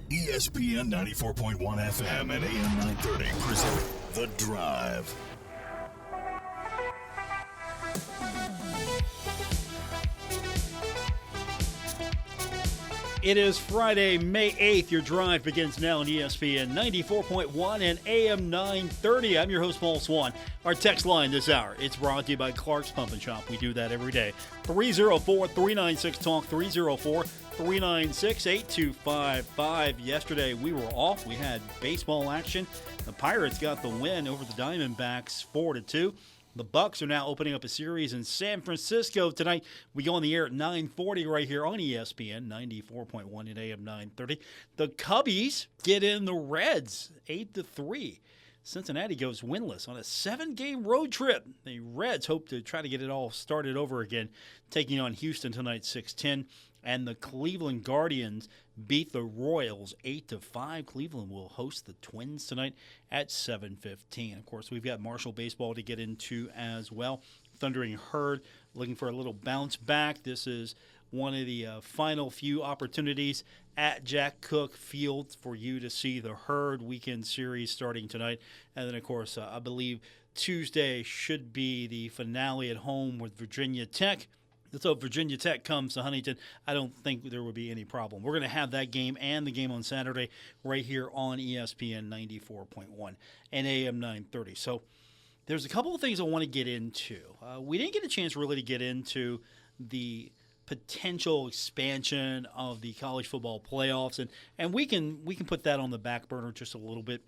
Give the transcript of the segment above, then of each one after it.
ESPN 94.1 FM and AM 930 present The Drive. It is Friday, May 8th. Your drive begins now on ESPN 94.1 and AM 930. I'm your host, Paul Swann. Our text line this hour, it's brought to you by Clark's Pump and Shop. We do that every day. 304-396-TALK, 304-396-8255. Yesterday, we were off. We had baseball action. The Pirates got the win over the Diamondbacks 4-2. The Bucks are now opening up a series in San Francisco tonight. We go on the air at 9:40 right here on ESPN 94.1 at AM 930. The Cubbies get in the Reds 8-3. Cincinnati goes winless on a 7-game road trip. The Reds hope to try to get it all started over again, taking on Houston tonight 6-10. And the Cleveland Guardians beat the Royals 8-5. Cleveland will host the Twins tonight at 7:15. Of course, we've got Marshall baseball to get into as well. Thundering Herd looking for a little bounce back. This is one of the final few opportunities at Jack Cook Field for you to see the Herd weekend series starting tonight. And then, of course, I believe Tuesday should be the finale at home with Virginia Tech. So if Virginia Tech comes to Huntington, I don't think there would be any problem. We're going to have that game and the game on Saturday right here on ESPN 94.1 and AM 930. So there's a couple of things I want to get into. We didn't get a chance really to get into the potential expansion of the college football playoffs, and we can put that on the back burner just a little bit.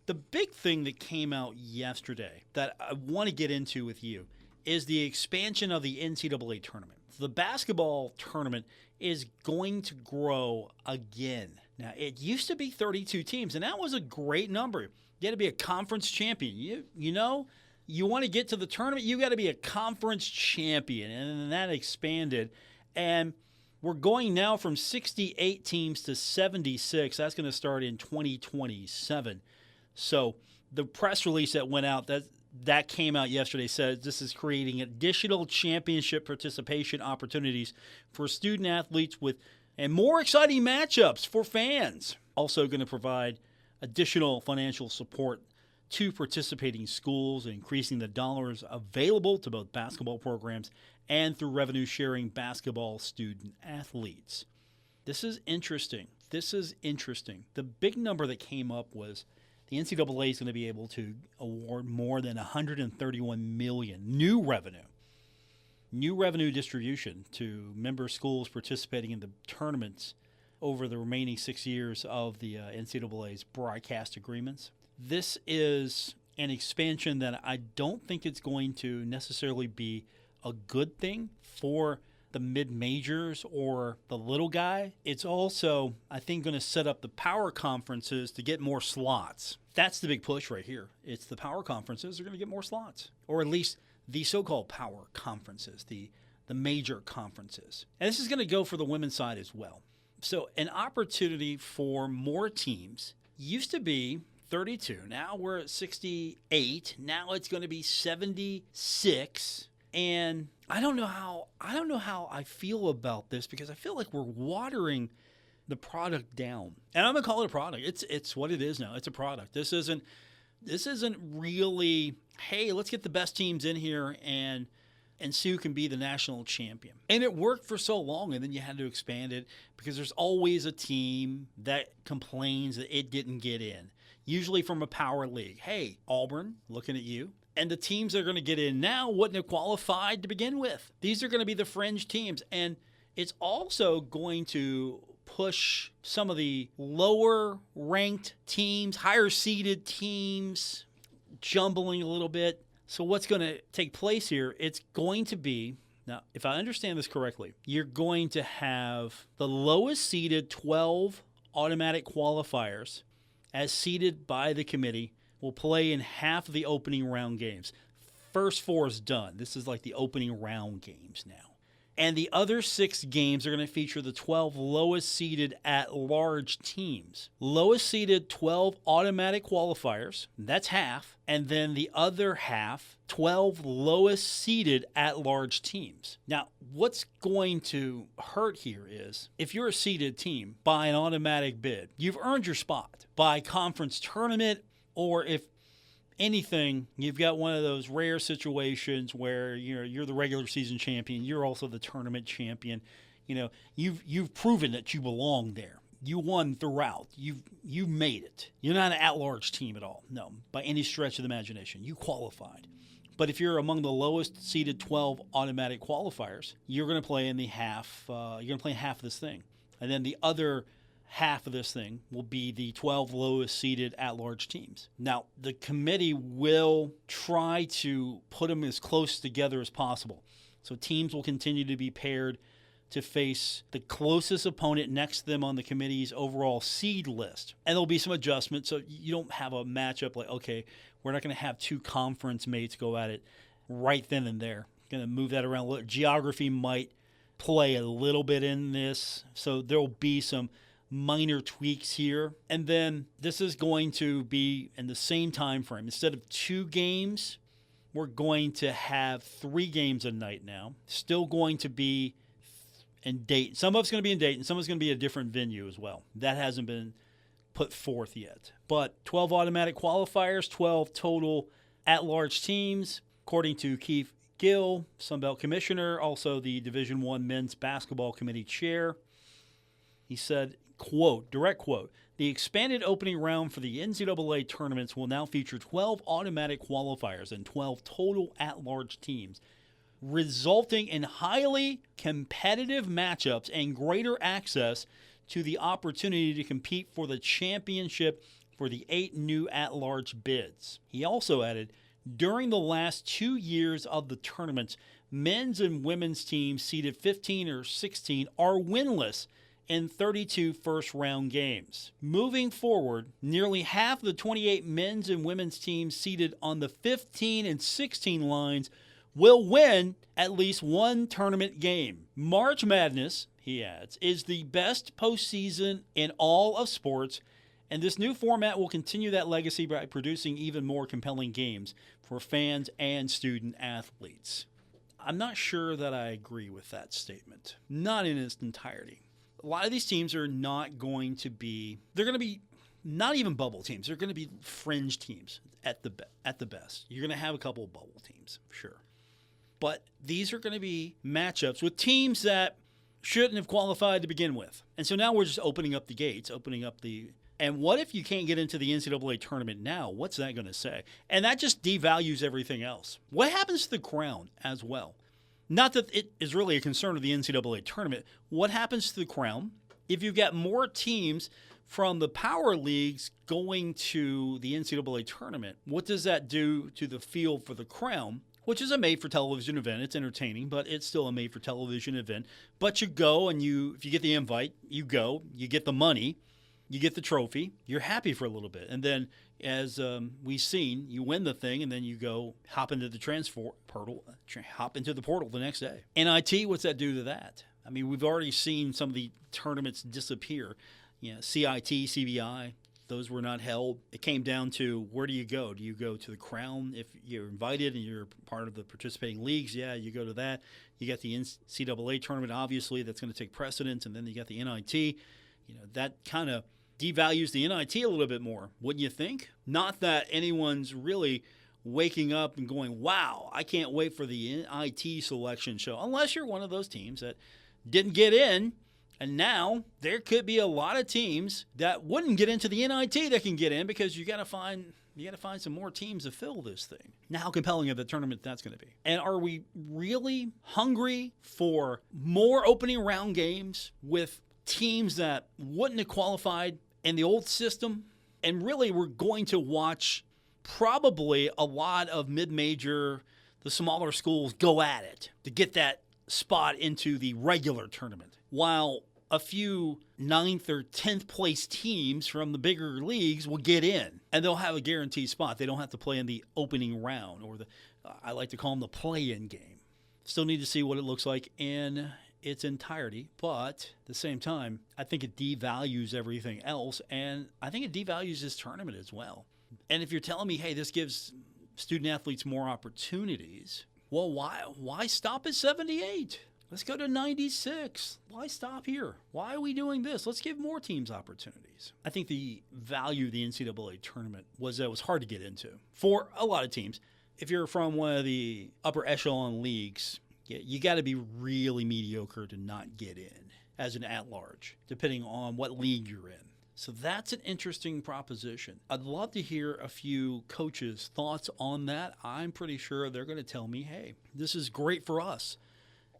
The big thing that came out yesterday that I want to get into with you is the expansion of the NCAA tournament. So the basketball tournament is going to grow again. Now, it used to be 32 teams, and that was a great number. You had to be a conference champion. You know, you want to get to the tournament, you got to be a conference champion, and then that expanded. And we're going now from 68 teams to 76. That's going to start in 2027. So the press release that went out, that came out yesterday, says this is creating additional championship participation opportunities for student athletes and more exciting matchups for fans. Also going to provide additional financial support to participating schools, increasing the dollars available to both basketball programs and through revenue sharing basketball student athletes. This is interesting. The big number that came up was the NCAA is going to be able to award more than $131 million new revenue distribution to member schools participating in the tournaments over the remaining 6 years of the NCAA's broadcast agreements. This is an expansion that I don't think it's going to necessarily be a good thing for the mid-majors or the little guy. It's also, I think, going to set up the power conferences to get more slots. That's the big push right here. It's the power conferences are going to get more slots, or at least the so-called power conferences, the major conferences. And this is going to go for the women's side as well. So an opportunity for more teams used to be 32. Now we're at 68. Now it's going to be 76. And I don't know how I feel about this, because I feel like we're watering the product down. And I'm gonna call it a product. It's what it is now. It's a product. This isn't really, hey, let's get the best teams in here and see who can be the national champion. And it worked for so long, and then you had to expand it because there's always a team that complains that it didn't get in, usually from a power league. Hey, Auburn, looking at you. And the teams that are going to get in now wouldn't have qualified to begin with. These are going to be the fringe teams. And it's also going to push some of the lower-ranked teams, higher-seeded teams, jumbling a little bit. So what's going to take place here, it's going to be, now, if I understand this correctly, you're going to have the lowest-seeded 12 automatic qualifiers as seeded by the committee will play in half of the opening round games. First four is done. This is like the opening round games now. And the other 6 games are going to feature the 12 lowest seeded at-large teams. Lowest seeded 12 automatic qualifiers, that's half, and then the other half, 12 lowest seeded at-large teams. Now, what's going to hurt here is if you're a seeded team by an automatic bid, you've earned your spot by conference tournament, or if anything, you've got one of those rare situations where you're the regular season champion, you're also the tournament champion. You've proven that you belong there. You won throughout. You've made it. You're not an at-large team at all. No, by any stretch of the imagination. You qualified. But if you're among the lowest seeded 12 automatic qualifiers, you're going to play in the half. You're going to play half of this thing, and then the other half of this thing will be the 12 lowest seeded at-large teams. Now, the committee will try to put them as close together as possible. So teams will continue to be paired to face the closest opponent next to them on the committee's overall seed list. And there'll be some adjustments, so you don't have a matchup like, okay, we're not going to have 2 conference mates go at it right then and there. Going to move that around. Geography might play a little bit in this, so there'll be some minor tweaks here. And then this is going to be in the same time frame. Instead of 2 games, we're going to have 3 games a night now. Still going to be in Dayton. Some of it's going to be in Dayton. Some of it's going to be a different venue as well. That hasn't been put forth yet. But 12 automatic qualifiers, 12 total at-large teams, according to Keith Gill, Sunbelt Commissioner, also the Division I Men's Basketball Committee Chair. He said, quote, direct quote, "The expanded opening round for the NCAA tournaments will now feature 12 automatic qualifiers and 12 total at-large teams, resulting in highly competitive matchups and greater access to the opportunity to compete for the championship for the 8 new at-large bids." He also added, "During the last 2 years of the tournaments, men's and women's teams seeded 15 or 16 are winless in 32 first-round games. Moving forward, nearly half of the 28 men's and women's teams seated on the 15 and 16 lines will win at least one tournament game. March Madness," he adds, "is the best postseason in all of sports, and this new format will continue that legacy by producing even more compelling games for fans and student athletes." I'm not sure that I agree with that statement. Not in its entirety. A lot of these teams are not going to be, they're going to be not even bubble teams. They're going to be fringe teams at the best. You're going to have a couple of bubble teams, sure. But these are going to be matchups with teams that shouldn't have qualified to begin with. And so now we're just opening up the gates, and what if you can't get into the NCAA tournament now? What's that going to say? And that just devalues everything else. What happens to the crown as well? Not that it is really a concern of the NCAA tournament. What happens to the crown if you've got more teams from the power leagues going to the NCAA tournament? What does that do to the field for the crown, which is a made-for-television event? It's entertaining, but it's still a made-for-television event. But you go, and if you get the invite, you go, you get the money, you get the trophy, you're happy for a little bit. And then, as we've seen, you win the thing, and then you go hop into the portal the next day. NIT, what's that do to that? I mean, we've already seen some of the tournaments disappear. CIT, CBI, those were not held. It came down to, where do you go? Do you go to the crown if you're invited and you're part of the participating leagues? Yeah, you go to that. You got the NCAA tournament, obviously, that's going to take precedence, and then you got the NIT. That kind of devalues the NIT a little bit more, wouldn't you think? Not that anyone's really waking up and going, wow, I can't wait for the NIT selection show, unless you're one of those teams that didn't get in, and now there could be a lot of teams that wouldn't get into the NIT that can get in, because you got to find some more teams to fill this thing. Now, how compelling of a tournament that's going to be. And are we really hungry for more opening round games with teams that wouldn't have qualified in the old system? And really, we're going to watch probably a lot of mid-major, the smaller schools, go at it to get that spot into the regular tournament, while a few 9th or 10th place teams from the bigger leagues will get in, and they'll have a guaranteed spot. They don't have to play in the opening round, or I like to call them the play-in game. Still need to see what it looks like in its entirety, but at the same time, I think it devalues everything else, and I think it devalues this tournament as well. And if you're telling me, hey, this gives student athletes more opportunities, well, why stop at 78? Let's go to 96. Why stop here? Why are we doing this? Let's give more teams opportunities. I think the value of the NCAA tournament was that it was hard to get into for a lot of teams. If you're from one of the upper echelon leagues, you got to be really mediocre to not get in as an at-large, depending on what league you're in. So that's an interesting proposition. I'd love to hear a few coaches' thoughts on that. I'm pretty sure they're going to tell me, hey, this is great for us.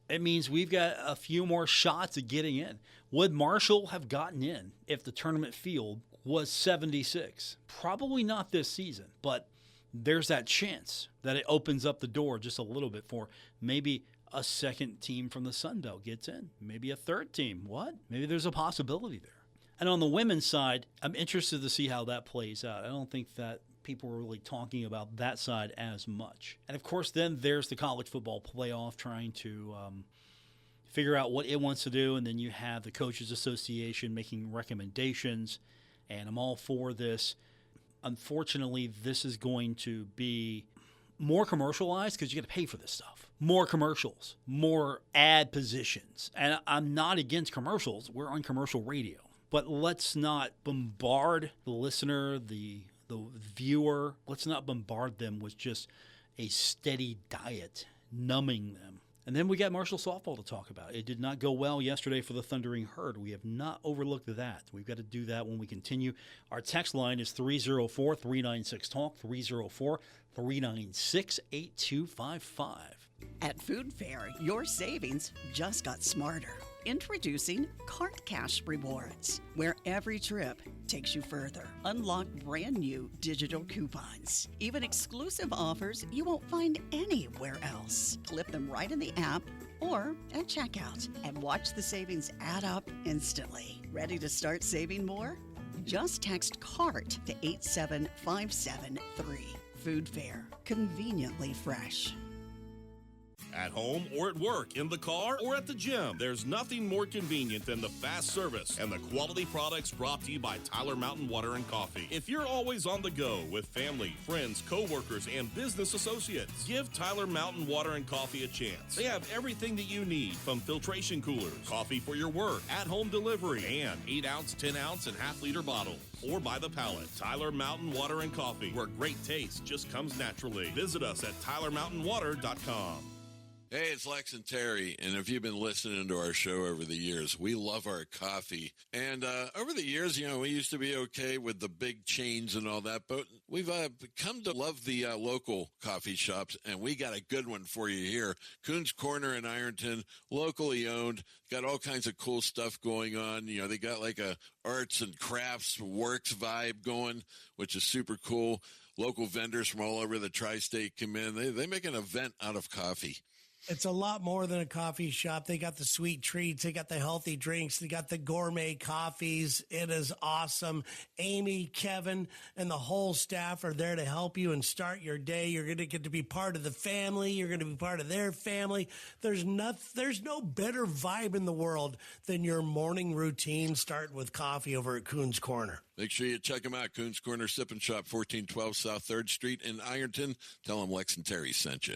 It means we've got a few more shots at getting in. Would Marshall have gotten in if the tournament field was 76? Probably not this season, but there's that chance that it opens up the door just a little bit for maybe a second team from the Sun Belt gets in, maybe a third team. What? Maybe there's a possibility there. And on the women's side, I'm interested to see how that plays out. I don't think that people are really talking about that side as much. And of course, then there's the college football playoff trying to figure out what it wants to do. And then you have the Coaches Association making recommendations. And I'm all for this. Unfortunately, this is going to be more commercialized because you got to pay for this stuff. More commercials, more ad positions. And I'm not against commercials. We're on commercial radio. But let's not bombard the listener, the viewer. Let's not bombard them with just a steady diet, numbing them. And then we got Marshall softball to talk about. It did not go well yesterday for the Thundering Herd. We have not overlooked that. We've got to do that when we continue. Our text line is 304-396-TALK, 304-396-8255. At Food Fair, your savings just got smarter. Introducing Cart Cash Rewards, where every trip takes you further. Unlock brand new digital coupons, even exclusive offers you won't find anywhere else. Clip them right in the app or at checkout and watch the savings add up instantly. Ready to start saving more? Just text CART to 87573. Food Fair, conveniently fresh. At home or at work, in the car or at the gym, there's nothing more convenient than the fast service and the quality products brought to you by Tyler Mountain Water and Coffee. If you're always on the go with family, friends, coworkers, and business associates, give Tyler Mountain Water and Coffee a chance. They have everything that you need, from filtration coolers, coffee for your work, at-home delivery, and 8-ounce, 10-ounce, and half-liter bottles, or by the pallet. Tyler Mountain Water and Coffee, where great taste just comes naturally. Visit us at tylermountainwater.com. Hey, it's Lex and Terry, and if you've been listening to our show over the years, we love our coffee. And over the years, we used to be okay with the big chains and all that, but we've come to love the local coffee shops, and we got a good one for you here. Coons Corner in Ironton, locally owned, got all kinds of cool stuff going on. They got like a arts and crafts works vibe going, which is super cool. Local vendors from all over the tri-state come in. They make an event out of coffee. It's a lot more than a coffee shop. They got the sweet treats. They got the healthy drinks. They got the gourmet coffees. It is awesome. Amy, Kevin, and the whole staff are there to help you and start your day. You're going to get to be part of the family. You're going to be part of their family. There's no better vibe in the world than your morning routine starting with coffee over at Coons Corner. Make sure you check them out. Coons Corner Sip and Shop, 1412 South 3rd Street in Ironton. Tell them Lex and Terry sent you.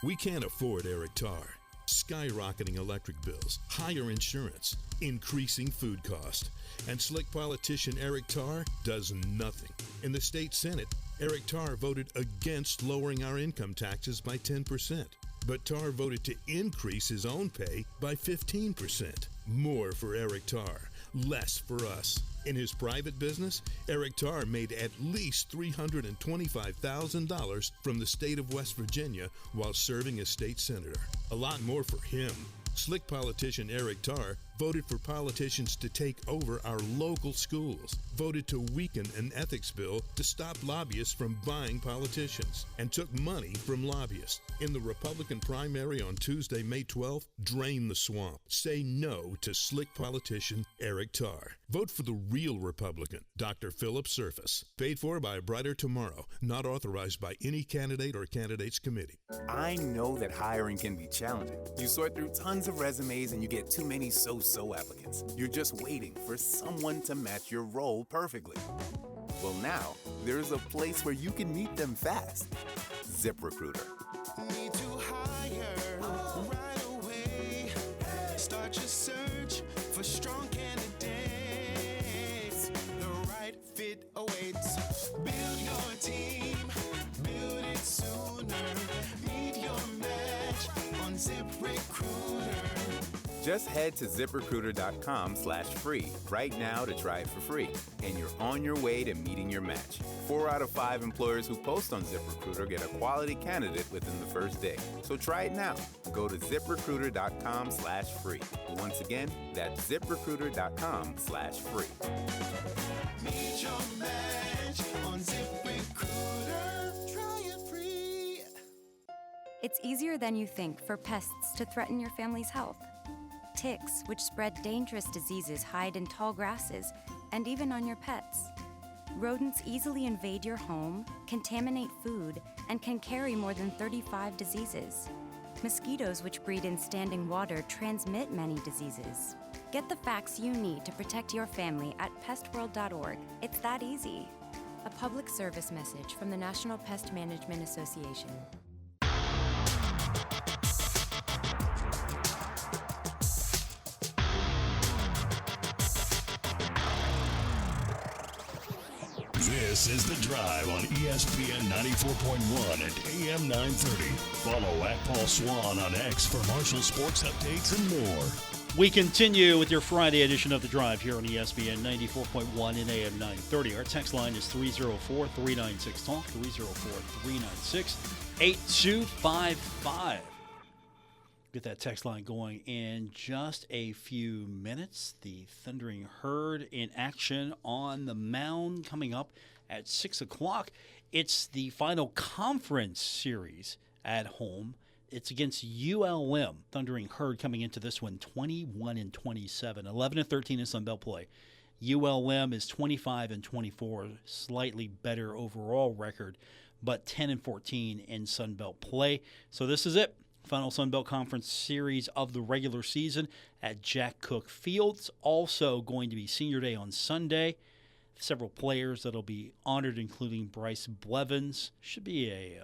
We can't afford Eric Tarr. Skyrocketing electric bills, higher insurance, increasing food cost. And slick politician Eric Tarr does nothing. In the state Senate, Eric Tarr voted against lowering our income taxes by 10%. But Tarr voted to increase his own pay by 15%. More for Eric Tarr, less for us. In his private business, Eric Tarr made at least $325,000 from the state of West Virginia while serving as state senator. A lot more for him. Slick politician Eric Tarr voted for politicians to take over our local schools, voted to weaken an ethics bill to stop lobbyists from buying politicians, and took money from lobbyists. In the Republican primary on Tuesday, May 12th, drain the swamp. Say no to slick politician Eric Tarr. Vote for the real Republican, Dr. Philip Surface. Paid for by Brighter Tomorrow. Not authorized by any candidate or candidates committee. I know that hiring can be challenging. You sort through tons of resumes and you get too many so-so applicants. You're just waiting for someone to match your role perfectly. Well, now, there's a place where you can meet them fast. ZipRecruiter. Need to hire right away. Start your search for strong candidates. The right fit awaits. Build your team. Build it sooner. Meet your match on ZipRecruiter. Just head to ZipRecruiter.com/free right now to try it for free, and you're on your way to meeting your match. 4 out of 5 employers who post on ZipRecruiter get a quality candidate within the first day. So try it now. Go to ZipRecruiter.com/free. Once again, that's ZipRecruiter.com/free. Meet your match on ZipRecruiter. Try it free. It's easier than you think for pests to threaten your family's health. Ticks, which spread dangerous diseases, hide in tall grasses and even on your pets. Rodents easily invade your home, contaminate food, and can carry more than 35 diseases. Mosquitoes, which breed in standing water, transmit many diseases. Get the facts you need to protect your family at pestworld.org. It's that easy. A public service message from the National Pest Management Association. This is The Drive on ESPN 94.1 and AM 930. Follow at Paul Swann on X for Marshall sports updates and more. We continue with your Friday edition of The Drive here on ESPN 94.1 and AM 930. Our text line is 304-396-TALK, 304-396-8255. Get that text line going in just a few minutes. The Thundering Herd in action on the mound coming up at 6 o'clock. It's the final conference series at home. It's against ULM. Thundering Herd coming into this one 21-27, 11-13 in Sun Belt play. ULM is 25-24, slightly better overall record, but 10-14 in Sun Belt play. So this is it. Final Sun Belt Conference series of the regular season at Jack Cook Fields. Also going to be Senior Day on Sunday. Several players that'll be honored, including Bryce Blevins. Should be a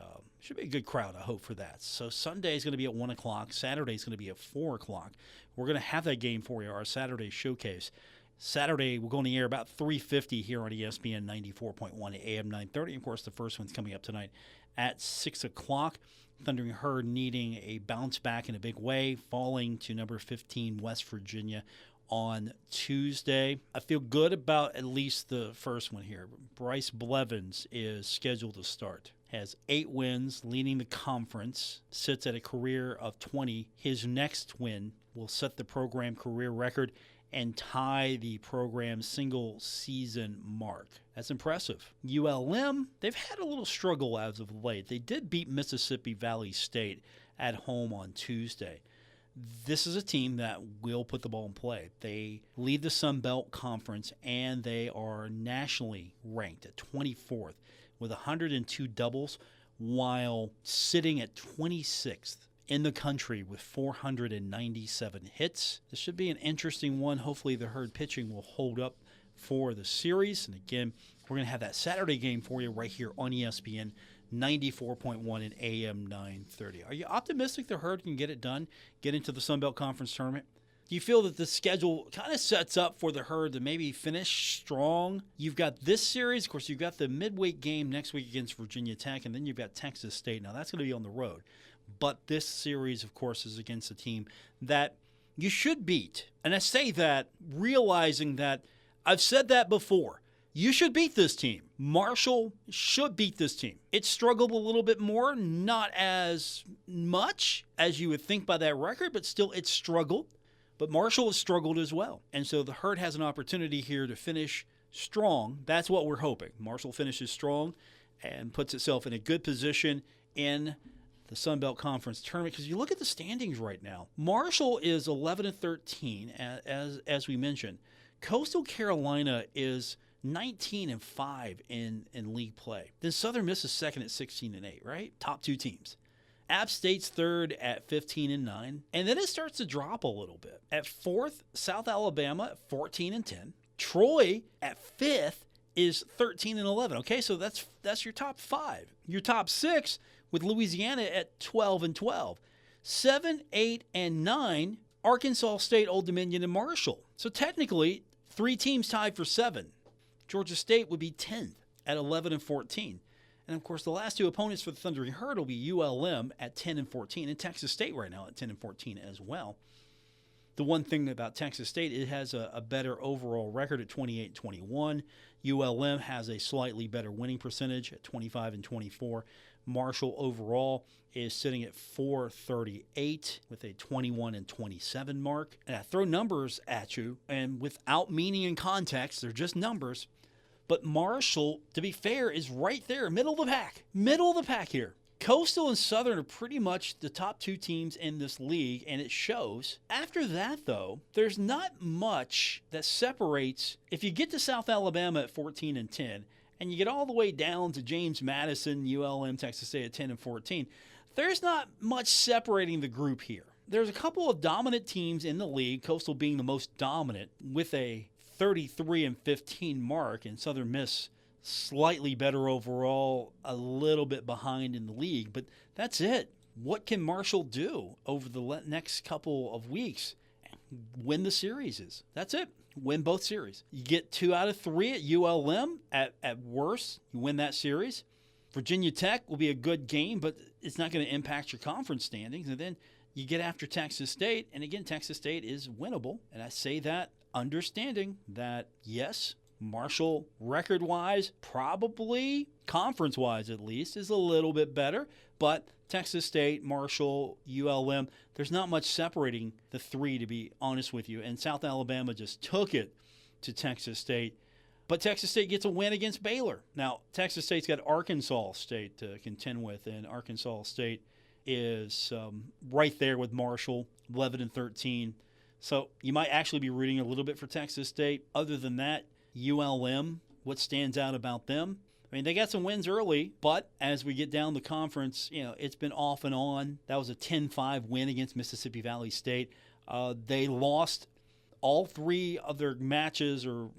good crowd, I hope, for that. So Sunday is going to be at 1 o'clock. Saturday is going to be at 4 o'clock. We're going to have that game for you, our Saturday showcase. Saturday, we're going to air about 3:50 here on ESPN 94.1 AM 930. Of course, the first one's coming up tonight at 6 o'clock. Thundering Herd needing a bounce back in a big way, falling to number 15 West Virginia on Tuesday. I feel good about at least the first one here. Bryce Blevins is scheduled to start. Has 8 wins, leading the conference, sits at a career of 20. His next win will set the program career record and tie the program's single-season mark. That's impressive. ULM, they've had a little struggle as of late. They did beat Mississippi Valley State at home on Tuesday. This is a team that will put the ball in play. They lead the Sun Belt Conference, and they are nationally ranked at 24th with 102 doubles, while sitting at 26th in the country with 497 hits. This should be an interesting one. Hopefully the Herd pitching will hold up for the series. And again, we're going to have that Saturday game for you right here on ESPN 94.1 and AM 930. Are you optimistic the Herd can get it done, get into the Sun Belt Conference tournament? Do you feel that the schedule kind of sets up for the Herd to maybe finish strong? You've got this series. Of course, you've got the midweek game next week against Virginia Tech, and then you've got Texas State. Now, that's going to be on the road. But this series, of course, is against a team that you should beat. And I say that realizing that I've said that before. You should beat this team. Marshall should beat this team. It struggled a little bit more, not as much as you would think by that record, but still it struggled. But Marshall has struggled as well. And so the Herd has an opportunity here to finish strong. That's what we're hoping. Marshall finishes strong and puts itself in a good position in the Sun Belt Conference tournament. Because you look at the standings right now, Marshall is 11-13, as we mentioned. Coastal Carolina is 19-5 in league play. Then Southern Miss is second at 16-8, right? Top two teams. App State's third at 15-9. And then it starts to drop a little bit. At fourth, South Alabama at 14-10. Troy at fifth is 13-11. Okay, so that's your top five. Your top six with Louisiana at 12-12. 7, 8, and 9, Arkansas State, Old Dominion, and Marshall. So technically, 3 teams tied for 7. Georgia State would be 10th at 11-14. And of course, the last 2 opponents for the Thundering Herd will be ULM at 10-14 and Texas State right now at 10-14 as well. The one thing about Texas State, it has a better overall record at 28-21. ULM has a slightly better winning percentage at 25-24. Marshall overall is sitting at 438 with a 21-27 mark. And I throw numbers at you, and without meaning and context, they're just numbers. But Marshall, to be fair, is right there, middle of the pack. Middle of the pack here. Coastal and Southern are pretty much the top 2 teams in this league, and it shows. After that, though, there's not much that separates. If you get to South Alabama at 14-10, and you get all the way down to James Madison, ULM, Texas State at 10-14, there's not much separating the group here. There's a couple of dominant teams in the league, Coastal being the most dominant, with a 33-15 mark, and Southern Miss slightly better overall, a little bit behind in the league. But that's it. What can Marshall do over the next couple of weeks? Win the series. That's it. Win both series. You get 2 out of 3 at ULM. At worst, you win that series. Virginia Tech will be a good game, but it's not going to impact your conference standings. And then you get after Texas State, and again, Texas State is winnable. And I say that understanding that, yes, Marshall, record-wise, probably conference-wise at least, is a little bit better. But Texas State, Marshall, ULM, there's not much separating the 3, to be honest with you. And South Alabama just took it to Texas State. But Texas State gets a win against Baylor. Now, Texas State's got Arkansas State to contend with, and Arkansas State is right there with Marshall, 11-13. So you might actually be rooting a little bit for Texas State. Other than that, ULM, what stands out about them? I mean, they got some wins early, but as we get down the conference, it's been off and on. That was a 10-5 win against Mississippi Valley State. They lost all 3 of their matches, or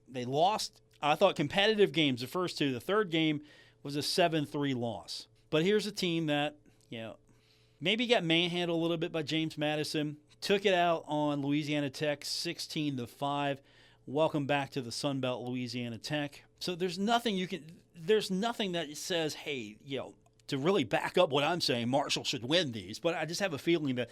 they lost, I thought, competitive games, the first 2. The third game was a 7-3 loss. But here's a team that, maybe got manhandled a little bit by James Madison, took it out on Louisiana Tech 16-5. Welcome back to the Sun Belt, Louisiana Tech. So there's nothing that says, hey, to really back up what I'm saying, Marshall should win these. But I just have a feeling that,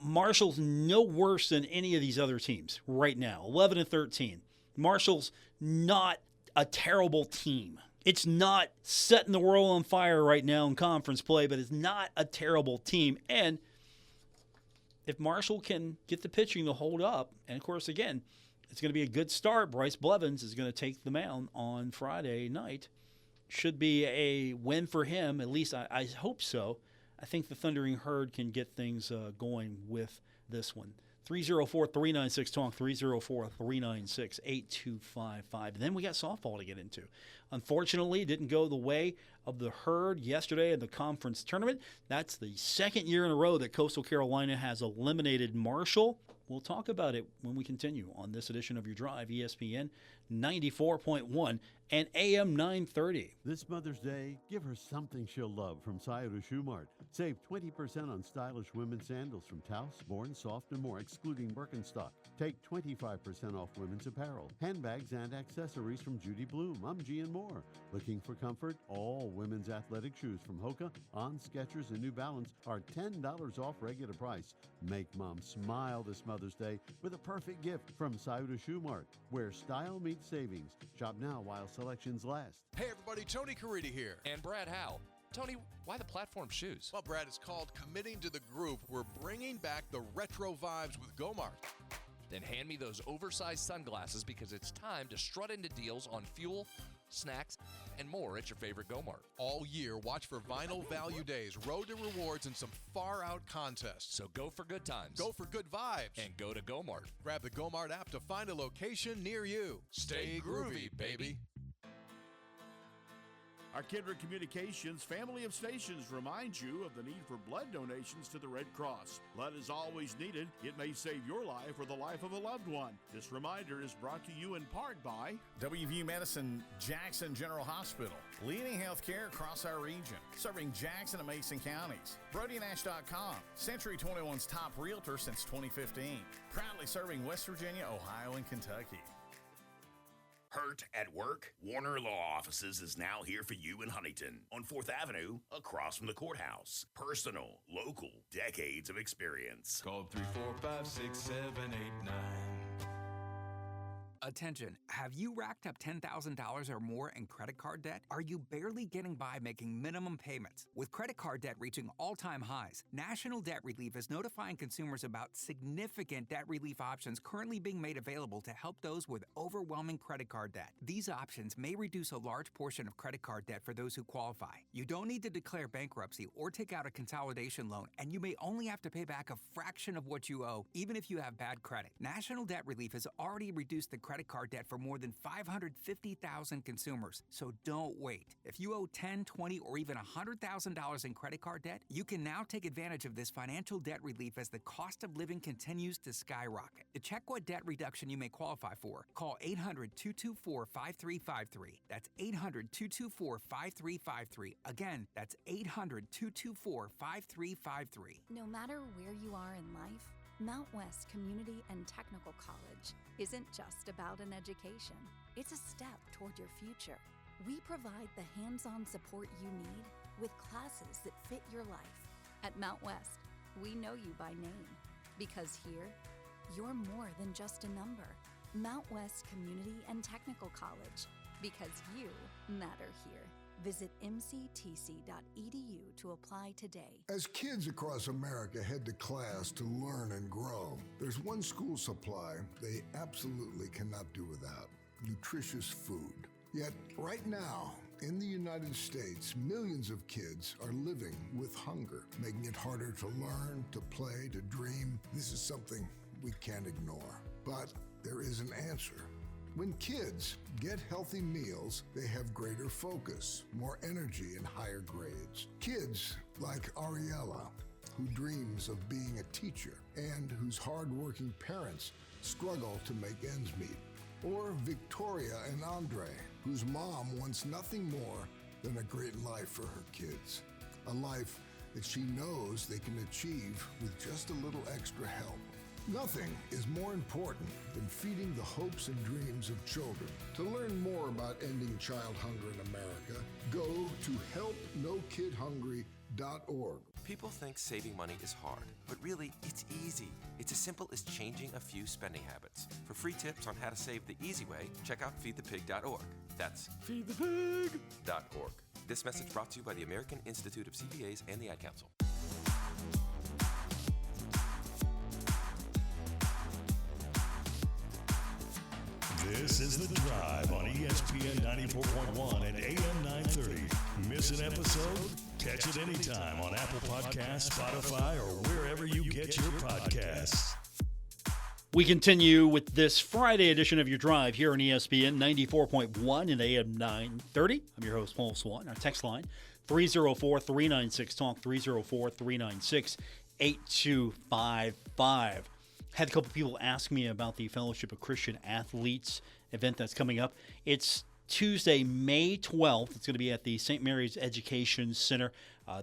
Marshall's no worse than any of these other teams right now, 11-13. Marshall's not a terrible team. It's not setting the world on fire right now in conference play, but it's not a terrible team. And if Marshall can get the pitching to hold up, and of course, again, it's going to be a good start. Bryce Blevins is going to take the mound on Friday night. Should be a win for him, at least I hope so. I think the Thundering Herd can get things going with this one. 304-396-TALK, 304-396-8255. Then we got softball to get into. Unfortunately, it didn't go the way of the Herd yesterday in the conference tournament. That's the second year in a row that Coastal Carolina has eliminated Marshall. We'll talk about it when we continue on this edition of Your Drive, ESPN 94.1 and AM 930. This Mother's Day, give her something she'll love from Scioto Shoe Mart. Save 20% on stylish women's sandals from Taos, Bourne, Soft, and more, excluding Birkenstock. Take 25% off women's apparel, handbags, and accessories from Judy Bloom, UMG, and more. Looking for comfort? All women's athletic shoes from Hoka, On, Skechers, and New Balance are $10 off regular price. Make mom smile this Mother's Day with a perfect gift from Scioto Shoe Mart, where style meets savings. Shop now while selections last. Hey everybody, Tony Caridi here. And Brad Howe. Tony, why the platform shoes? Well, Brad, it's called Committing to the Groove. We're bringing back the retro vibes with Gomart. Then hand me those oversized sunglasses because it's time to strut into deals on fuel, snacks, and more at your favorite Gomart. All year, watch for Vinyl Value Days, Road to Rewards, and some far-out contests. So go for good times. Go for good vibes. And go to Gomart. Grab the Gomart app to find a location near you. Stay groovy, baby. Our Kindred Communications family of stations reminds you of the need for blood donations to the Red Cross. Blood is always needed. It may save your life or the life of a loved one. This reminder is brought to you in part by WVU Medicine Jackson General Hospital, leading healthcare across our region, serving Jackson and Mason counties. BrodyNash.com, Century 21's top realtor since 2015, proudly serving West Virginia, Ohio, and Kentucky. Hurt at work? Warner Law Offices is now here for you in Huntington on 4th Avenue, across from the courthouse. Personal, local, decades of experience. Call 345-6789. Attention, have you racked up $10,000 or more in credit card debt? Are you barely getting by making minimum payments? With credit card debt reaching all-time highs, National Debt Relief is notifying consumers about significant debt relief options currently being made available to help those with overwhelming credit card debt. These options may reduce a large portion of credit card debt for those who qualify. You don't need to declare bankruptcy or take out a consolidation loan, and you may only have to pay back a fraction of what you owe, even if you have bad credit. National Debt Relief has already reduced the credit card debt for more than 550,000 consumers, so don't wait. If you owe $10,000, $20,000, or even $100,000 in credit card debt, you can now take advantage of this financial debt relief as the cost of living continues to skyrocket. To check what debt reduction you may qualify for, call 800-224-5353. That's 800-224-5353. Again, that's 800-224-5353. No matter where you are in life, Mount West Community and Technical College isn't just about an education. It's a step toward your future. We provide the hands-on support you need with classes that fit your life. At Mount West, we know you by name because here, you're more than just a number. Mount West Community and Technical College, because you matter here. Visit mctc.edu to apply today. As kids across America head to class to learn and grow, there's one school supply they absolutely cannot do without: nutritious food. Yet, right now, in the United States, millions of kids are living with hunger, making it harder to learn, to play, to dream. This is something we can't ignore. But there is an answer. When kids get healthy meals, they have greater focus, more energy, and higher grades. Kids like Ariella, who dreams of being a teacher and whose hardworking parents struggle to make ends meet. Or Victoria and Andre, whose mom wants nothing more than a great life for her kids. A life that she knows they can achieve with just a little extra help. Nothing is more important than feeding the hopes and dreams of children. To learn more about ending child hunger in America, go to helpnokidhungry.org. People think saving money is hard, but really, it's easy. It's as simple as changing a few spending habits. For free tips on how to save the easy way, check out feedthepig.org. That's feedthepig.org. This message brought to you by the American Institute of CPAs and the Ad Council. This is The Drive on ESPN 94.1 and AM 930. Miss an episode? Catch it anytime on Apple Podcasts, Spotify, or wherever you get your podcasts. We continue with this Friday edition of Your Drive here on ESPN 94.1 and AM 930. I'm your host, Paul Swann. Our text line, 304-396-TALK, 304-396-8255. Had a couple people ask me about the Fellowship of Christian Athletes event that's coming up. It's Tuesday, May 12th. It's going to be at the St. Mary's Education Center.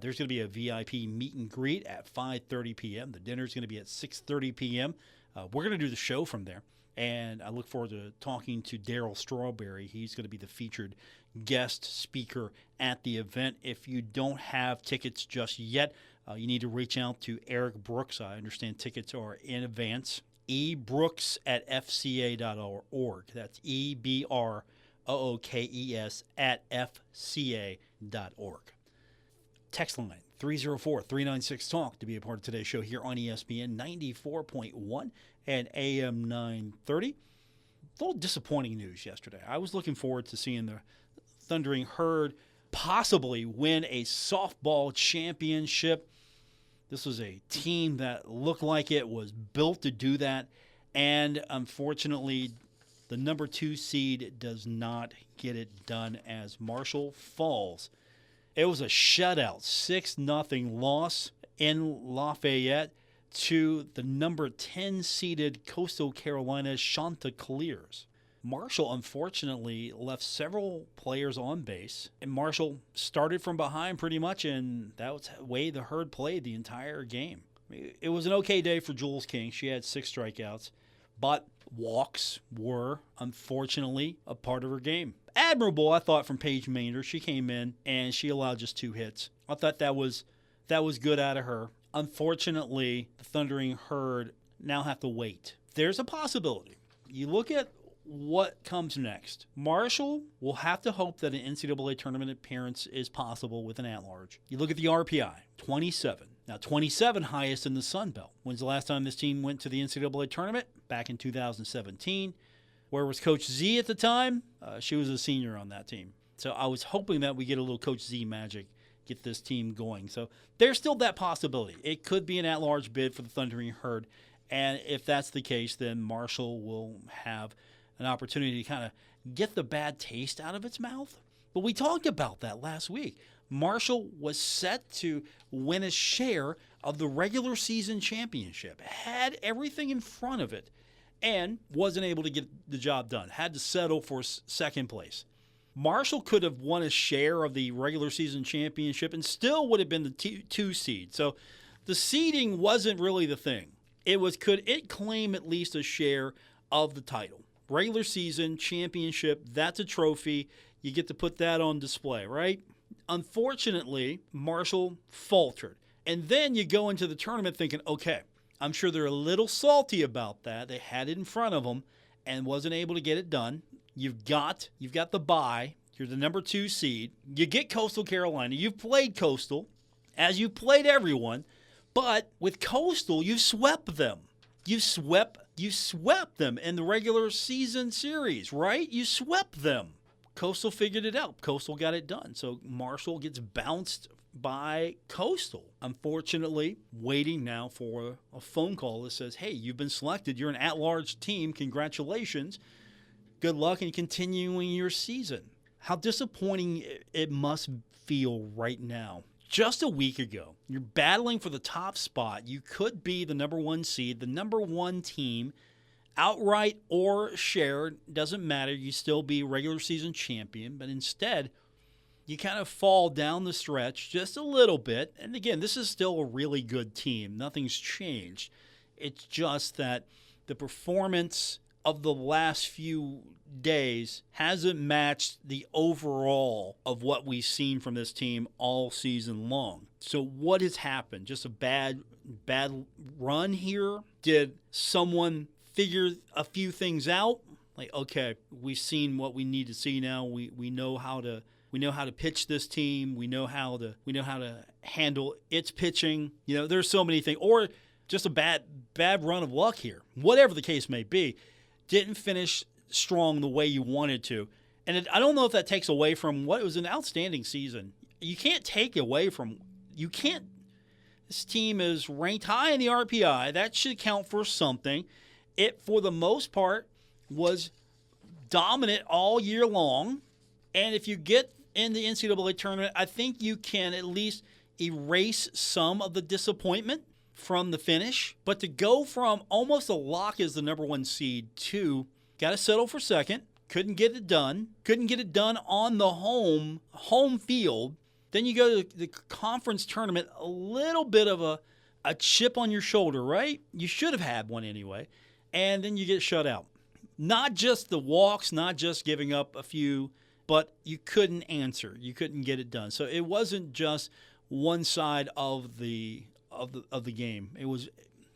There's going to be a VIP meet and greet at 5:30 p.m. The dinner's going to be at 6:30 p.m. We're going to do the show from there, and I look forward to talking to Daryl Strawberry. He's going to be the featured guest speaker at the event. If you don't have tickets just yet, you need to reach out to Eric Brooks. I understand tickets are in advance. ebrooks@fca.org. That's EBROOKES@fca.org. Text line 304-396-TALK to be a part of today's show here on ESPN 94.1 and AM 930. A little disappointing news yesterday. I was looking forward to seeing the Thundering Herd possibly win a softball championship. This was a team that looked like it was built to do that, and unfortunately, the number 2 seed does not get it done as Marshall falls. It was a shutout, 6-0 loss in Lafayette to the number 10 seeded Coastal Carolina Chanticleers. Marshall, unfortunately, left several players on base, and Marshall started from behind pretty much, and that was the way the Herd played the entire game. It was an okay day for Jules King. She had 6 strikeouts, but walks were, unfortunately, a part of her game. Admirable, I thought, from Paige Maynard. She came in, and she allowed just 2 hits. I thought that was good out of her. Unfortunately, the Thundering Herd now have to wait. There's a possibility. You look at what comes next. Marshall will have to hope that an NCAA tournament appearance is possible with an at-large. You look at the RPI, 27. Now, 27 highest in the Sun Belt. When's the last time this team went to the NCAA tournament? Back in 2017. Where was Coach Z at the time? She was a senior on that team. So I was hoping that we get a little Coach Z magic, get this team going. So there's still that possibility. It could be an at-large bid for the Thundering Herd. And if that's the case, then Marshall will have an opportunity to kind of get the bad taste out of its mouth. But we talked about that last week. Marshall was set to win a share of the regular season championship, had everything in front of it, and wasn't able to get the job done, had to settle for second place. Marshall could have won a share of the regular season championship and still would have been the 2 seed. So the seeding wasn't really the thing. It was, could it claim at least a share of the title? Regular season championship, that's a trophy. You get to put that on display, right? Unfortunately, Marshall faltered. And then you go into the tournament thinking, okay, I'm sure they're a little salty about that. They had it in front of them and wasn't able to get it done. You've got the bye. You're the number 2 seed. You get Coastal Carolina. You've played Coastal, as you played everyone. But with Coastal, you swept them. You swept them in the regular season series, right? You swept them. Coastal figured it out. Coastal got it done. So Marshall gets bounced by Coastal. Unfortunately, waiting now for a phone call that says, hey, you've been selected. You're an at-large team. Congratulations. Good luck in continuing your season. How disappointing it must feel right now. Just a week ago, you're battling for the top spot. You could be the number 1 seed, the number 1 team, outright or shared, doesn't matter. You still be regular season champion, but instead, you kind of fall down the stretch just a little bit. And again, this is still a really good team. Nothing's changed. It's just that the performance of the last few days hasn't matched the overall of what we've seen from this team all season long. So what has happened? Just a bad run here? Did someone figure a few things out? Like, okay, we've seen what we need to see now. We know how to pitch this team. We know how to handle its pitching. You know, there's so many things. Or just a bad run of luck here. Whatever the case may be, didn't finish strong the way you wanted to. And I don't know if that takes away from what was an outstanding season. You can't take away from – this team is ranked high in the RPI. That should count for something. It, for the most part, was dominant all year long. And if you get in the NCAA tournament, I think you can at least erase some of the disappointment from the finish. But to go from almost a lock as the number 1 seed to got to settle for second, couldn't get it done on the home field. Then you go to the conference tournament, a little bit of a chip on your shoulder, right? You should have had one anyway. And then you get shut out. Not just the walks, not just giving up a few, but you couldn't answer. You couldn't get it done. So it wasn't just one side of the game. It was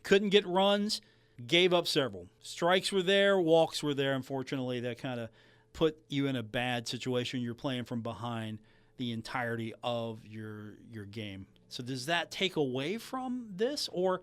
couldn't get runs, gave up several. Strikes were there, walks were there. Unfortunately, that kind of put you in a bad situation. You're playing from behind. the entirety of your game. So does that take away from this, or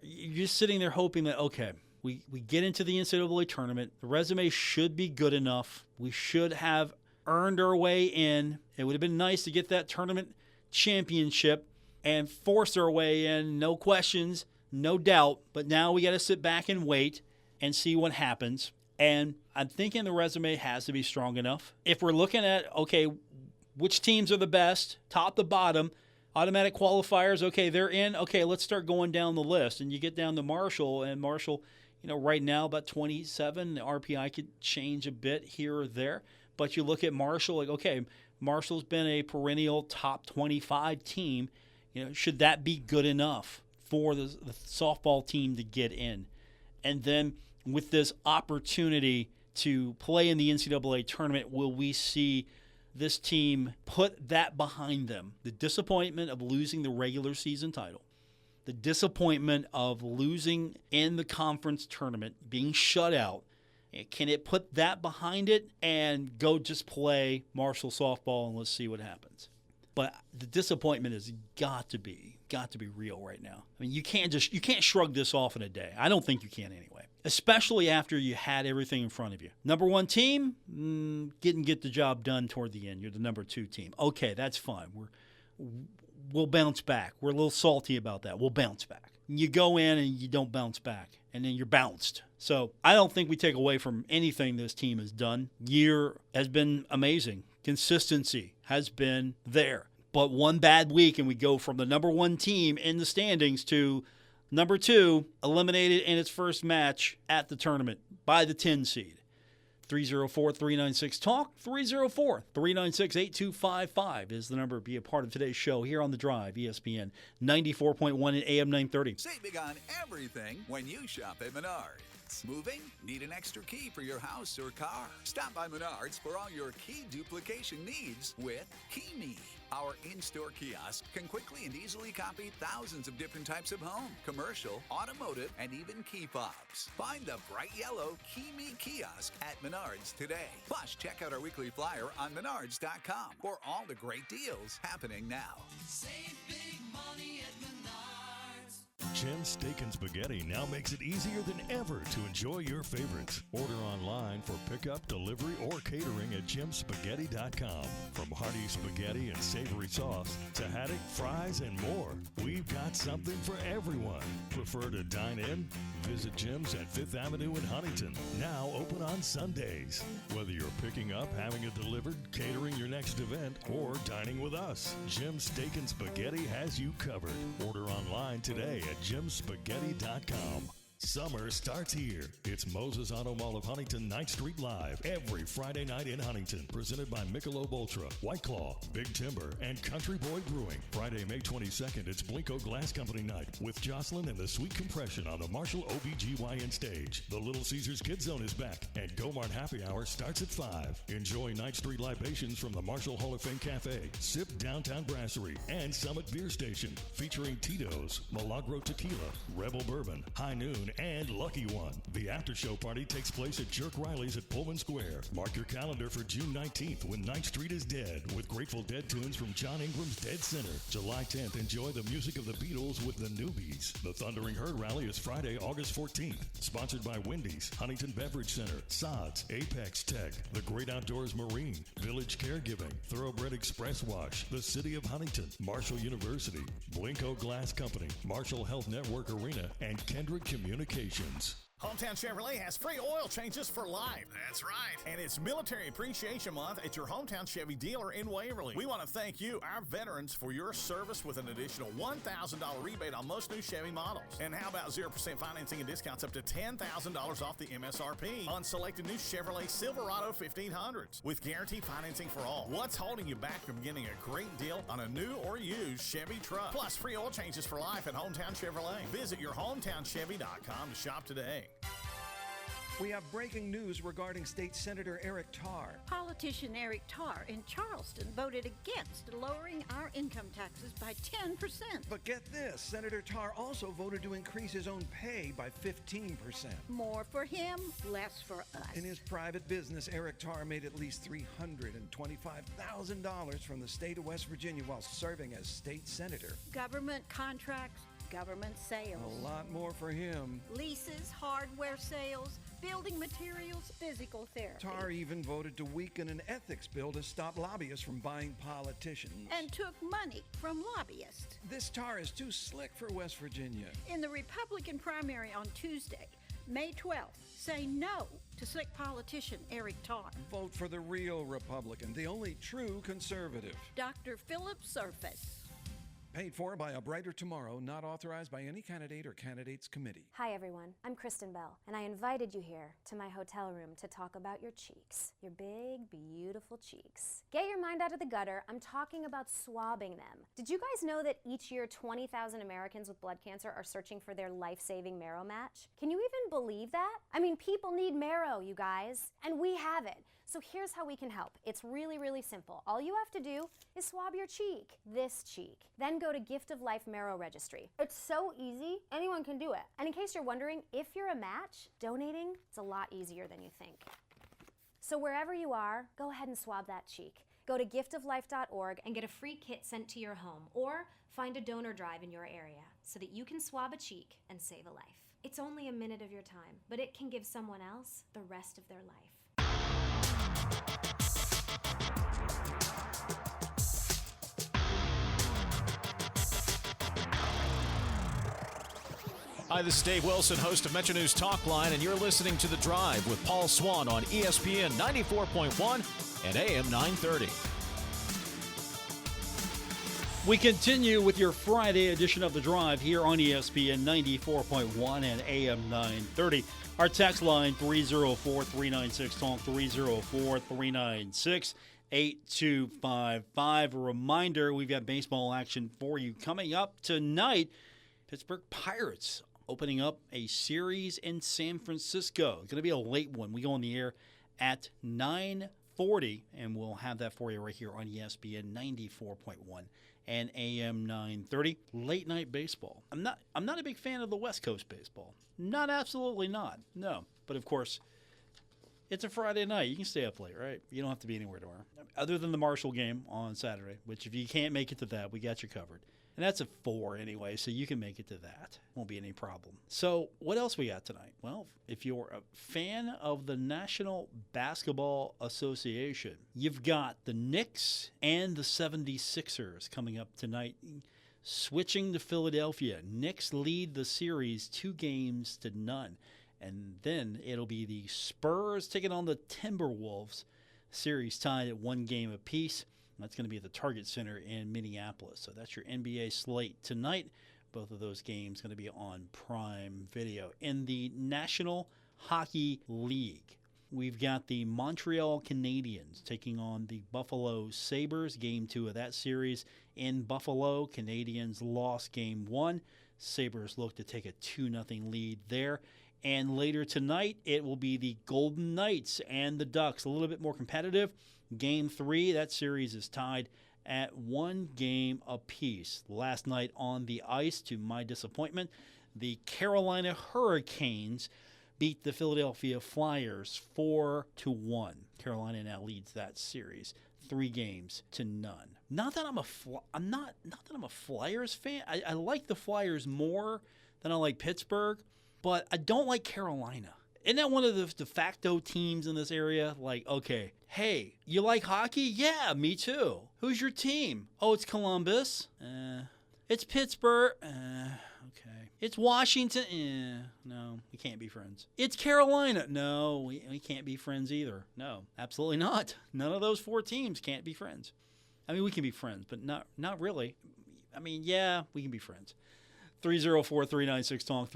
you're just sitting there hoping that, okay, we get into the NCAA tournament, the resume should be good enough, we should have earned our way in, it would have been nice to get that tournament championship and force our way in, no questions, no doubt, but now we got to sit back and wait and see what happens. And I'm thinking the resume has to be strong enough. If we're looking at, okay, which teams are the best, top to bottom, automatic qualifiers, okay, they're in. Okay, let's start going down the list. And you get down to Marshall, and Marshall, right now about 27. The RPI could change a bit here or there. But you look at Marshall, like, okay, Marshall's been a perennial top 25 team. Should that be good enough for the softball team to get in? And then with this opportunity to play in the NCAA tournament, will we see this team put that behind them? The disappointment of losing the regular season title, the disappointment of losing in the conference tournament, being shut out. Can it put that behind it and go just play Marshall softball and let's see what happens? But the disappointment has got to be real right now. I mean, you can't shrug this off in a day. I don't think you can anyway, especially after you had everything in front of you. Number one team, didn't get the job done toward the end. You're the number two team. Okay, that's fine. We'll bounce back. We're a little salty about that. We'll bounce back. You go in and you don't bounce back, and then you're bounced. So I don't think we take away from anything this team has done. Year has been amazing. Consistency has been there. But one bad week and we go from the number one team in the standings to number two, eliminated in its first match at the tournament by the 10 seed. 304-396-TALK, 304-396-8255 is the number to be a part of today's show here on The Drive, ESPN 94.1 and AM 930. Save big on everything when you shop at Menards. Moving? Need an extra key for your house or car? Stop by Menards for all your key duplication needs with KeyMe. Our in-store kiosk can quickly and easily copy thousands of different types of home, commercial, automotive, and even key fobs. Find the bright yellow KeyMe kiosk at Menards today. Plus, check out our weekly flyer on Menards.com for all the great deals happening now. Save big money at Menards. Jim's Steak and Spaghetti now makes it easier than ever to enjoy your favorites. Order online for pickup, delivery, or catering at jimspaghetti.com. From hearty spaghetti and savory sauce to haddock, fries, and more, we've got something for everyone. Prefer to dine in? Visit Jim's at 5th Avenue in Huntington, now open on Sundays. Whether you're picking up, having it delivered, catering your next event, or dining with us, Jim's Steak and Spaghetti has you covered. Order online today at jimspaghetti.com. Summer starts here. It's Moses Auto Mall of Huntington 9th Street Live every Friday night in Huntington. Presented by Michelob Ultra, White Claw, Big Timber, and Country Boy Brewing. Friday, May 22nd, it's Blinko Glass Company night with Jocelyn and the Sweet Compression on the Marshall OBGYN stage. The Little Caesars Kids Zone is back, and Gomart Happy Hour starts at 5. Enjoy 9th Street libations from the Marshall Hall of Fame Cafe, Sip Downtown Brasserie, and Summit Beer Station, featuring Tito's, Milagro Tequila, Rebel Bourbon, High Noon, and Lucky One. The after-show party takes place at Jerk Riley's at Pullman Square. Mark your calendar for June 19th when 9th Street is dead with Grateful Dead tunes from John Ingram's Dead Center. July 10th, enjoy the music of the Beatles with the Newbies. The Thundering Herd Rally is Friday, August 14th. Sponsored by Wendy's, Huntington Beverage Center, Sods, Apex Tech, The Great Outdoors Marine, Village Caregiving, Thoroughbred Express Wash, the City of Huntington, Marshall University, Blinko Glass Company, Marshall Health Network Arena, and Kendrick Communications. Hometown Chevrolet has free oil changes for life. That's right. And it's Military Appreciation Month at your Hometown Chevy dealer in Waverly. We want to thank you, our veterans, for your service with an additional $1,000 rebate on most new Chevy models. And how about 0% financing and discounts up to $10,000 off the MSRP on selected new Chevrolet Silverado 1500s with guaranteed financing for all. What's holding you back from getting a great deal on a new or used Chevy truck? Plus free oil changes for life at Hometown Chevrolet. Visit your hometownchevy.com to shop today. We have breaking news regarding State Senator Eric Tarr. Politician Eric Tarr in Charleston voted against lowering our income taxes by 10%. But get this, Senator Tarr also voted to increase his own pay by 15%. More for him, less for us. In his private business, Eric Tarr made at least $325,000 from the state of West Virginia while serving as state senator. Government contracts, government sales. A lot more for him. Leases, hardware sales, building materials, physical therapy. Tarr even voted to weaken an ethics bill to stop lobbyists from buying politicians. And took money from lobbyists. This Tarr is too slick for West Virginia. In the Republican primary on Tuesday, May 12th, say no to slick politician Eric Tarr. Vote for the real Republican, the only true conservative. Dr. Philip Surface. Paid for by A Brighter Tomorrow, not authorized by any candidate or candidates committee. Hi everyone, I'm Kristen Bell, and I invited you here to my hotel room to talk about your cheeks. Your big, beautiful cheeks. Get your mind out of the gutter, I'm talking about swabbing them. Did you guys know that each year 20,000 Americans with blood cancer are searching for their life-saving marrow match? Can you even believe that? I mean, people need marrow, you guys, and we have it. So here's how we can help. It's really, really simple. All you have to do is swab your cheek, this cheek. Then go to Gift of Life Marrow Registry. It's so easy, anyone can do it. And in case you're wondering, if you're a match, donating is a lot easier than you think. So wherever you are, go ahead and swab that cheek. Go to giftoflife.org and get a free kit sent to your home, or find a donor drive in your area so that you can swab a cheek and save a life. It's only a minute of your time, but it can give someone else the rest of their life. Hi, this is Dave Wilson, host of Metro News Talkline, and you're listening to The Drive with Paul Swann on ESPN 94.1 and AM 930. We continue with your Friday edition of The Drive here on ESPN 94.1 and AM 930. Our text line, 304-396-TALK, 304-396-8255. A reminder, we've got baseball action for you coming up tonight. Pittsburgh Pirates opening up a series in San Francisco. It's going to be a late one. We go on the air at 9:40, and we'll have that for you right here on ESPN 94.1 and AM 930. Late night baseball. I'm not a big fan of the West Coast baseball. Not absolutely not. No. But of course, it's a Friday night. You can stay up late, right? You don't have to be anywhere tomorrow. Other than the Marshall game on Saturday, which if you can't make it to that, we got you covered. And that's a 4 anyway, so you can make it to that. Won't be any problem. So what else we got tonight? Well, if you're a fan of the National Basketball Association, you've got the Knicks and the 76ers coming up tonight, switching to Philadelphia. Knicks lead the series 2-0. And then it'll be the Spurs taking on the Timberwolves. Series tied at 1 game apiece. That's going to be at the Target Center in Minneapolis. So that's your NBA slate tonight. Both of those games going to be on Prime Video. In the National Hockey League, we've got the Montreal Canadiens taking on the Buffalo Sabres. Game 2 of that series in Buffalo. Canadiens lost Game 1. Sabres look to take a 2-0 lead there. And later tonight, it will be the Golden Knights and the Ducks. A little bit more competitive. Game 3, that series is tied at 1 game apiece. Last night on the ice, to my disappointment, the Carolina Hurricanes beat the Philadelphia Flyers 4-1. Carolina now leads that series 3-0. Not that I'm a Flyers fan. I like the Flyers more than I like Pittsburgh, but I don't like Carolina. Isn't that one of the de facto teams in this area? Like, okay, hey, you like hockey? Yeah, me too. Who's your team? Oh, it's Columbus. It's Pittsburgh. Okay. It's Washington. No, we can't be friends. It's Carolina. No, we can't be friends either. No, absolutely not. None of those 4 teams can't be friends. I mean, we can be friends, but not really. I mean, yeah, we can be friends. 304-396-TALK,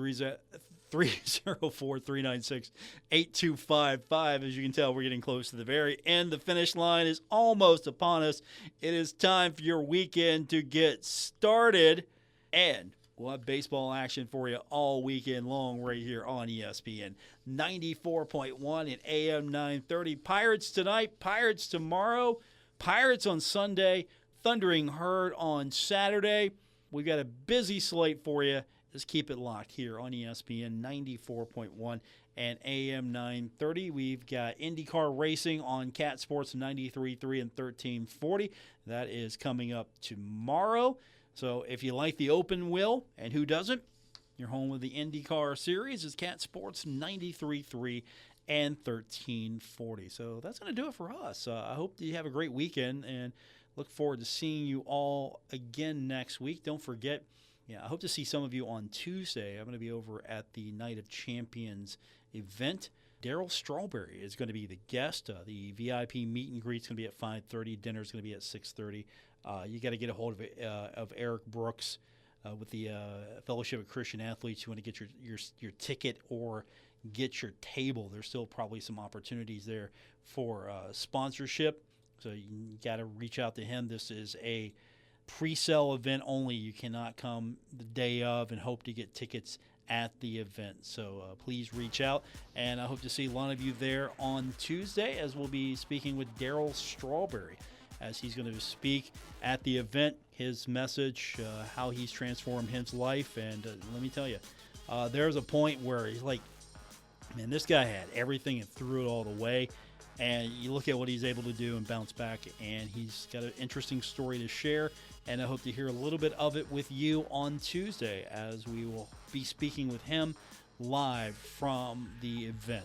304-396-8255. As you can tell, we're getting close to the very end. The finish line is almost upon us. It is time for your weekend to get started. And We'll have baseball action for you all weekend long right here on ESPN 94.1 and AM 930. Pirates tonight, Pirates tomorrow, Pirates on Sunday, Thundering Herd on Saturday. We've got a busy slate for you. Just keep it locked here on ESPN 94.1 and AM 930. We've got IndyCar racing on Cat Sports 93.3 and 1340. That is coming up tomorrow. So if you like the open wheel, and who doesn't, you're home with the IndyCar series. It's Cat Sports 93.3 and 1340. So that's going to do it for us. I hope that you have a great weekend and look forward to seeing you all again next week. Don't forget, I hope to see some of you on Tuesday. I'm going to be over at the Night of Champions event. Daryl Strawberry is going to be the guest. The VIP meet and greet is going to be at 5:30. Dinner is going to be at 6:30. You got to get a hold of Eric Brooks with the Fellowship of Christian Athletes. You want to get your ticket or get your table. There's still probably some opportunities there for sponsorship. So you got to reach out to him. This is a pre-sale event only. You cannot come the day of and hope to get tickets at the event. So please reach out, and I hope to see a lot of you there on Tuesday as we'll be speaking with Daryl Strawberry as he's going to speak at the event, his message, how he's transformed his life. And let me tell you, there's a point where he's like, man, this guy had everything and threw it all away. And you look at what he's able to do and bounce back, and he's got an interesting story to share. And I hope to hear a little bit of it with you on Tuesday as we will be speaking with him live from the event.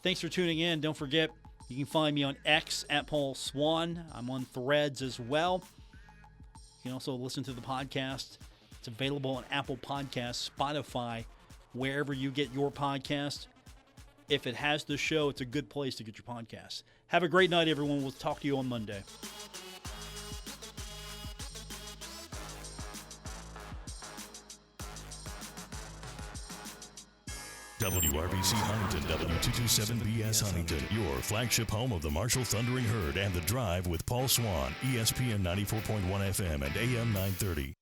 Thanks for tuning in. Don't forget, you can find me on X at Paul Swann. I'm on Threads as well. You can also listen to the podcast. It's available on Apple Podcasts, Spotify, wherever you get your podcast. If it has the show, it's a good place to get your podcast. Have a great night, everyone. We'll talk to you on Monday. WRBC Huntington, W227BS Huntington, your flagship home of the Marshall Thundering Herd and The Drive with Paul Swann, ESPN 94.1 FM and AM 930.